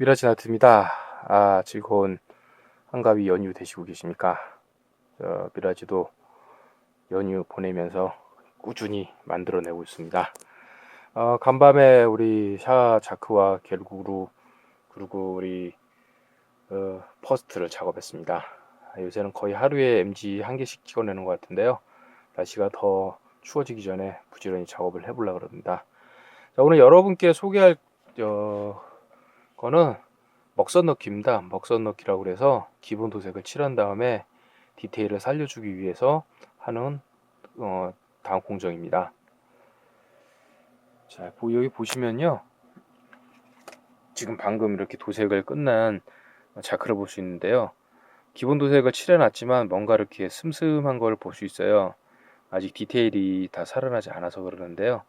미라지나트입니다. 즐거운 한가위 연휴 되시고 계십니까? 미라지도 연휴 보내면서 꾸준히 만들어내고 있습니다. 간밤에 우리 샤 자크와 겔구루 그리고 우리 퍼스트를 작업했습니다. 요새는 거의 하루에 MG 한 개씩 찍어내는 것 같은데요. 날씨가 더 추워지기 전에 부지런히 작업을 해보려고 합니다. 자, 오늘 여러분께 소개할 거는 먹선 넣기입니다. 먹선 넣기라고 그래서 기본 도색을 칠한 다음에 디테일을 살려주기 위해서 하는 다음 공정입니다. 자, 여기 보시면요, 지금 방금 이렇게 도색을 끝난 자크를 볼 수 있는데요. 기본 도색을 칠해놨지만 뭔가 이렇게 슴슴한 걸 볼 수 있어요. 아직 디테일이 다 살아나지 않아서 그러는데요.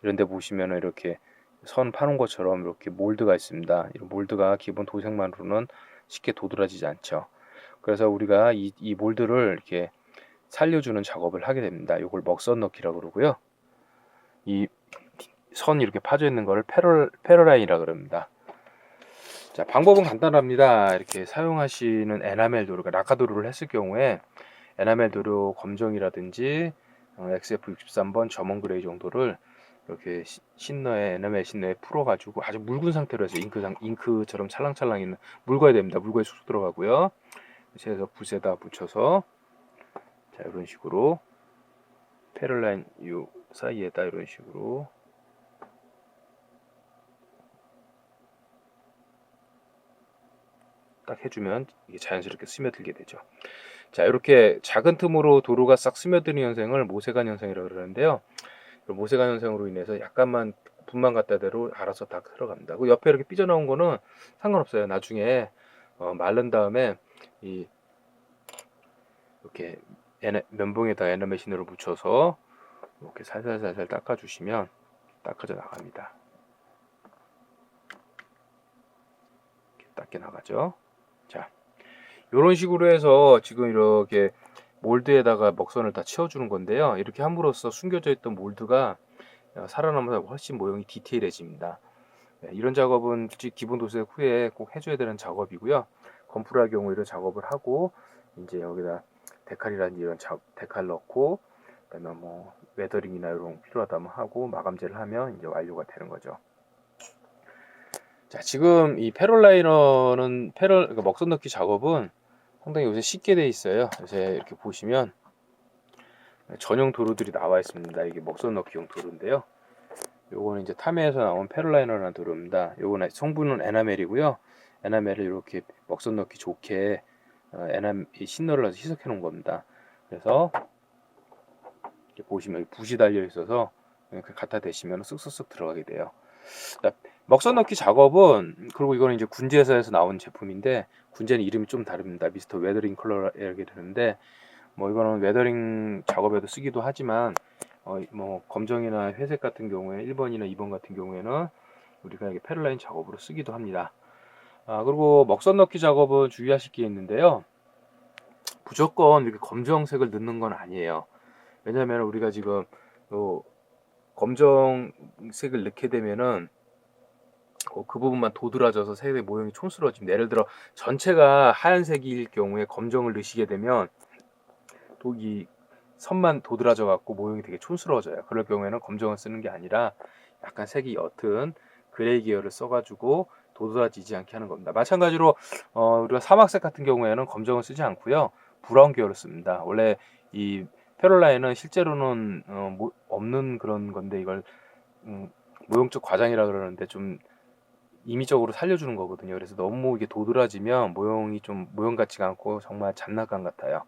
이런데 보시면 이렇게 선 파놓은 것처럼 이렇게 몰드가 있습니다. 이런 몰드가 기본 도색만으로는 쉽게 도드라지지 않죠. 그래서 우리가 이 몰드를 이렇게 살려주는 작업을 하게 됩니다. 이걸 먹선 넣기라고 그러고요. 이 선 이렇게 파져 있는 거를 패러라인이라고 그럽니다. 자, 방법은 간단합니다. 이렇게 사용하시는 에나멜 도료, 라카 도료를 했을 경우에 에나멜 도료 검정이라든지 XF63번 점원 그레이 정도를 이렇게 신너에 에나멜 신너에 풀어가지고 아주 묽은 상태로 해서 잉크처럼 찰랑찰랑 있는 묽어야 됩니다. 묽어야 쑥 들어가고요. 그래서 붓에다 붙여서 자, 이런 식으로 패럴라인 이 사이에다 이런 식으로 딱 해주면 이게 자연스럽게 스며들게 되죠. 자, 이렇게 작은 틈으로 도로가 싹 스며드는 현상을 모세관 현상이라고 그러는데요. 모세관 현상으로 인해서 약간만 분만 갖다 대로 알아서 다 들어갑니다. 그 옆에 이렇게 삐져나온 거는 상관없어요. 나중에 마른 다음에 이렇게 면봉에다 에너메신으로 묻혀서 이렇게 살살살살 닦아주시면 닦아져 나갑니다. 이렇게 닦여 나가죠. 자, 이런 식으로 해서 지금 이렇게 몰드에다가 먹선을 다 채워주는 건데요. 이렇게 함으로써 숨겨져 있던 몰드가 살아남아서 훨씬 모형이 디테일해집니다. 이런 작업은 기본 도색 후에 꼭 해줘야 되는 작업이고요. 건프라 경우 이런 작업을 하고 이제 여기다 데칼이라든지 이런 데칼 넣고 그다음에 뭐 웨더링이나 이런 거 필요하다면 하고 마감제를 하면 이제 완료가 되는 거죠. 자, 지금 이 패럴라이너는 그러니까 먹선 넣기 작업은 상당히 요새 쉽게 돼 있어요. 요새 이렇게 보시면 전용 도루들이 나와 있습니다. 이게 먹선 넣기용 도루인데요. 요거는 이제 타메에서 나온 패럴라이너라는 도루입니다. 요거는 성분은 에나멜이고요. 에나멜을 이렇게 먹선 넣기 좋게 신너를 넣어서 희석해 놓은 겁니다. 그래서 이렇게 보시면 붓이 달려 있어서 갖다 대시면 쓱쓱쓱 들어가게 돼요. 자, 먹선 넣기 작업은, 그리고 이거는 이제 군제사에서 나온 제품인데 군제는 이름이 좀 다릅니다. 미스터 웨더링 컬러 이렇게 되는데 뭐 이거는 웨더링 작업에도 쓰기도 하지만 뭐 검정이나 회색 같은 경우에 1번이나 2번 같은 경우에는 우리가 이게 패럴라인 작업으로 쓰기도 합니다. 그리고 먹선 넣기 작업은 주의하실 게 있는데요. 무조건 이렇게 검정색을 넣는 건 아니에요. 왜냐하면 우리가 지금 검정색을 넣게 되면은 그 부분만 도드라져서 색의 모형이 촌스러워집니다. 예를 들어 전체가 하얀색일 경우에 검정을 넣으시게 되면 이 선만 도드라져 갖고 모형이 되게 촌스러워져요. 그럴 경우에는 검정을 쓰는 게 아니라 약간 색이 옅은 그레이 계열을 써가지고 도드라지지 않게 하는 겁니다. 마찬가지로 우리가 사막색 같은 경우에는 검정을 쓰지 않고요, 브라운 계열을 씁니다. 원래 이 패럴라인은 실제로는 없는 그런 건데 이걸 모형적 과장이라 그러는데 좀 임의적으로 살려주는 거거든요. 그래서 너무 이게 도드라지면 모형이 좀 모형 같지가 않고 정말 장난감 같아요.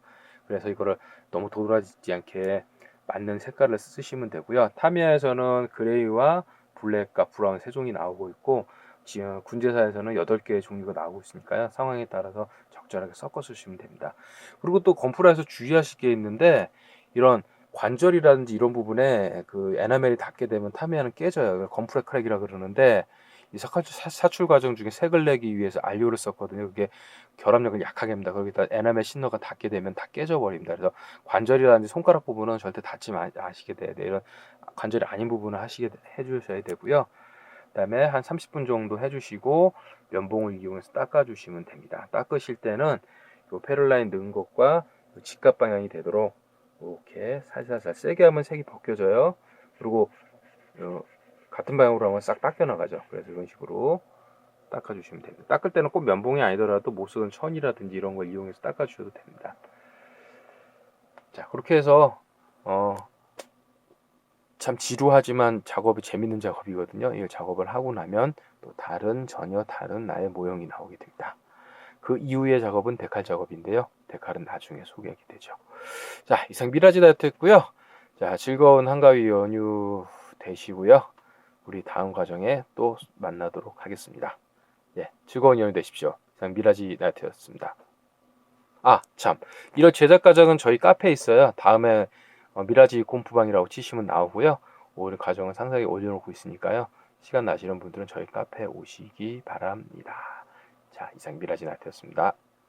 그래서 이거를 너무 도드라지지 않게 맞는 색깔을 쓰시면 되고요. 타미야에서는 그레이와 블랙과 브라운 세 종이 나오고 있고 지금 군제사에서는 8개의 종류가 나오고 있으니까요. 상황에 따라서 적절하게 섞어 쓰시면 됩니다. 그리고 또 건프라에서 주의하실 게 있는데 이런 관절이라든지 이런 부분에 그 에나멜이 닿게 되면 타미야는 깨져요. 건프라 크랙이라 그러는데 이 사출 과정 중에 색을 내기 위해서 알료를 썼거든요. 그게 결합력을 약하게 합니다. 거기다 에나멜 신너가 닿게 되면 다 깨져버립니다. 그래서 관절이라든지 손가락 부분은 절대 닿지 마시게 돼야 돼요. 이런 관절이 아닌 부분을 해주셔야 되고요. 그다음에 한 30분 정도 해주시고 면봉을 이용해서 닦아주시면 됩니다. 닦으실 때는 요 페럴라인 넣은 것과 직각 방향이 되도록 이렇게 살살살 세게 하면 색이 벗겨져요. 그리고 같은 방향으로 하면 싹 닦여 나가죠. 그래서 이런 식으로 닦아주시면 됩니다. 닦을 때는 꼭 면봉이 아니더라도 못 쓰는 천이라든지 이런 걸 이용해서 닦아주셔도 됩니다. 자, 그렇게 해서 참 지루하지만 작업이 재밌는 작업이거든요. 이 작업을 하고 나면 또 전혀 다른 나의 모형이 나오게 됩니다. 그 이후의 작업은 데칼 작업인데요. 데칼은 나중에 소개하게 되죠. 자, 이상 미라지 다이어트였고요. 자, 즐거운 한가위 연휴 되시고요. 우리 다음 과정에 또 만나도록 하겠습니다. 예, 즐거운 연휴 되십시오. 이상 미라지 다이어트였습니다. 참, 이런 제작 과정은 저희 카페에 있어요. 다음에 미라지 곰프방이라고 치시면 나오고요. 오늘 과정은 상세하게 올려놓고 있으니까요. 시간 나시는 분들은 저희 카페에 오시기 바랍니다. 자, 이상 미라지 다이어트였습니다.